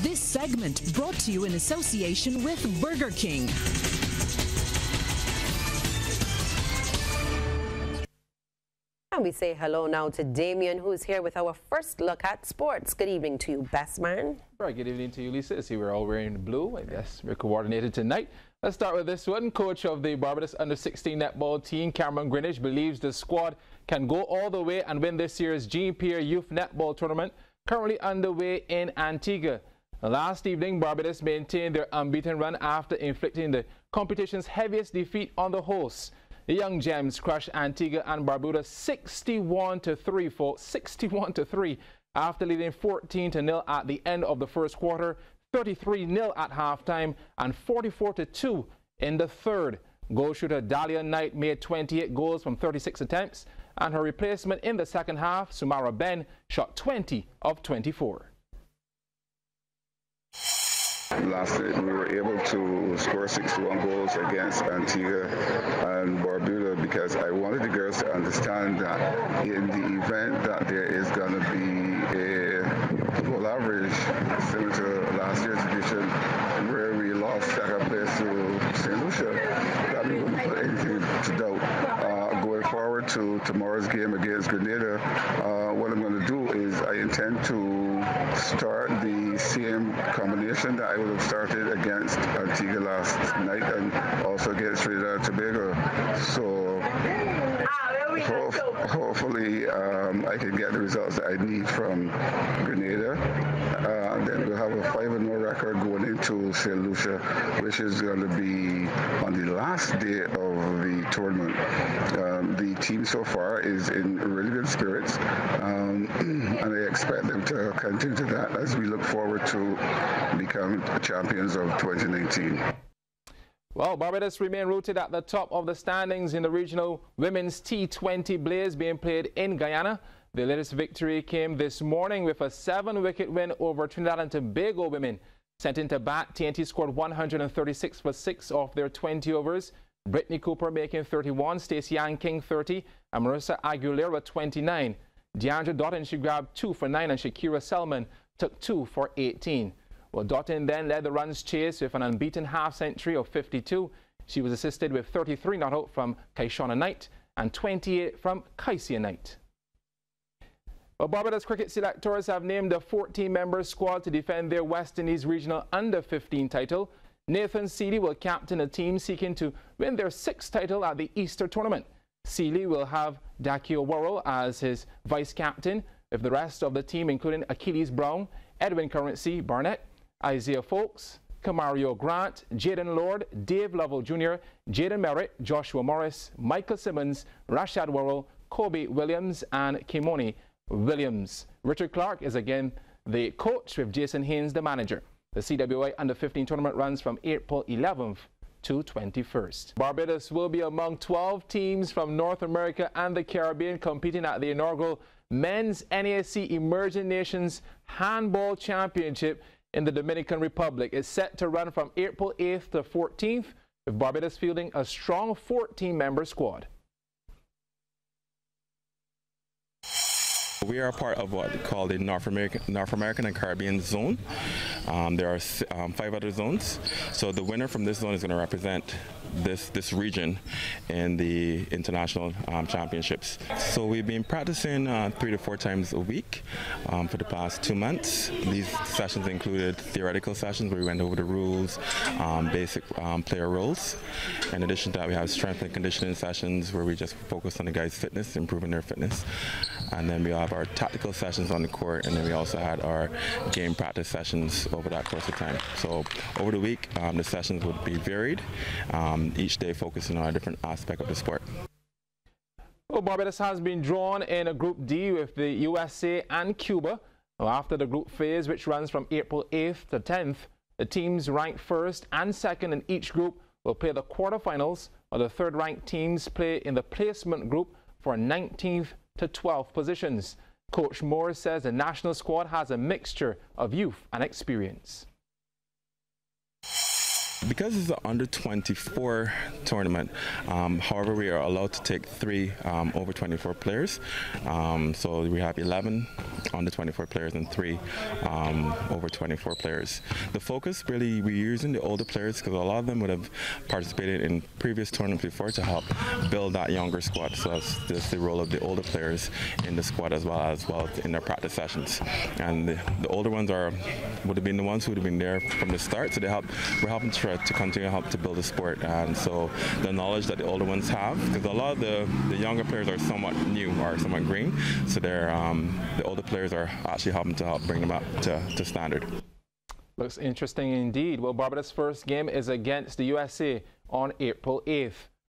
This segment brought to you in association with Burger King. And we say hello now to Damien, who's here with our first look at sports. Good evening to you, best man. Right, good evening to you, Lisa. I see we're all wearing blue. I guess we're coordinated tonight. Let's start with this one. Coach of the Barbados Under-16 netball team, Cameron Greenwich, believes the squad can go all the way and win this year's Junior Youth Netball Tournament, currently underway in Antigua. Last evening, Barbados maintained their unbeaten run after inflicting the competition's heaviest defeat on the hosts. The Young Gems crushed Antigua and Barbuda 61-3, folks, 61-3, after leading 14-0 at the end of the first quarter, 33-0 at halftime, and 44-2 in the third. Goal shooter Dahlia Knight made 28 goals from 36 attempts, and her replacement in the second half, Sumara Ben, shot 20 of 24. Last night we were able to score 61 goals against Antigua and Barbuda because I wanted the girls to understand that in the event that there is going to be a goal average similar to last year's edition where we lost second place to St. Lucia, that we wouldn't put anything to doubt. Going forward to tomorrow's game against Grenada, what I'm going to do is I intend to start the same combination that I would have started against Antigua last night and also against Trinidad and Tobago. So hopefully I can get the results that I need from Grenada. Then we'll have a 5-0 record going into St. Lucia, which is going to be on the last day of the tournament. The team so far is in really good spirits, and I expect them to continue to that as we look forward to becoming champions of 2019. Well, Barbados remain rooted at the top of the standings in the regional women's T20 Blaze being played in Guyana. The latest victory came this morning with a 7-wicket win over Trinidad and Tobago women. Sent into bat, TNT scored 136 for 6 off their 20 overs. Brittany Cooper making 31, Stacey Ann King 30, and Marissa Aguilera 29. Deandra Doughton, she grabbed 2 for 9, and Shakira Selman took 2 for 18. Well, Doughton then led the runs chase with an unbeaten half-century of 52. She was assisted with 33 not out from Kaishana Knight and 28 from Kaisia Knight. Well, Barbados cricket selectors have named a 14-member squad to defend their West Indies Regional Under-15 title. Nathan Seeley will captain a team seeking to win their 6th title at the Easter tournament. Seeley will have Dakio Worrell as his vice-captain, with the rest of the team including Achilles Brown, Edwin Currency Barnett, Isaiah Folks, Kamario Grant, Jaden Lord, Dave Lovell Jr., Jaden Merritt, Joshua Morris, Michael Simmons, Rashad Worrell, Kobe Williams, and Kimoni Williams. Richard Clark is again the coach, with Jason Haynes the manager. The CWI Under-15 tournament runs from April 11th to 21st. Barbados will be among 12 teams from North America and the Caribbean competing at the inaugural Men's NASC Emerging Nations Handball Championship in the Dominican Republic. It's set to run from April 8th to 14th, with Barbados fielding a strong 14-member squad. We are a part of what we call the North American and Caribbean zone. There are 5 other zones. So the winner from this zone is going to represent this region in the international championships. So we've been practicing 3 to 4 times a week for the past 2 months. These sessions included theoretical sessions where we went over the rules, basic player roles. In addition to that, we have strength and conditioning sessions where we just focus on the guys' fitness, improving their fitness. And then we have our tactical sessions on the court, and then we also had our game practice sessions over that course of time. So over the week, the sessions would be varied, each day focusing on a different aspect of the sport. Well, Barbados has been drawn in a Group D with the USA and Cuba. Well, after the group phase, which runs from April 8th to 10th, the teams ranked 1st and 2nd in each group will play the quarterfinals, while the 3rd-ranked teams play in the placement group for 19th to 12th positions. Coach Moore says the national squad has a mixture of youth and experience. Because it's an under-24 tournament, however, we are allowed to take 3 over 24 players. So we have 11 under 24 players and 3 over 24 players. The focus really, we're using the older players because a lot of them would have participated in previous tournaments before to help build that younger squad. So that's the role of the older players in the squad as well in their practice sessions. And the older ones would have been the ones who would have been there from the start. So we're helping to continue to help to build the sport. And so the knowledge that the older ones have, because a lot of the younger players are somewhat new or somewhat green. So the older players are actually helping to help bring them up to standard. Looks interesting indeed. Well, Barbados' first game is against the USA on April 8th.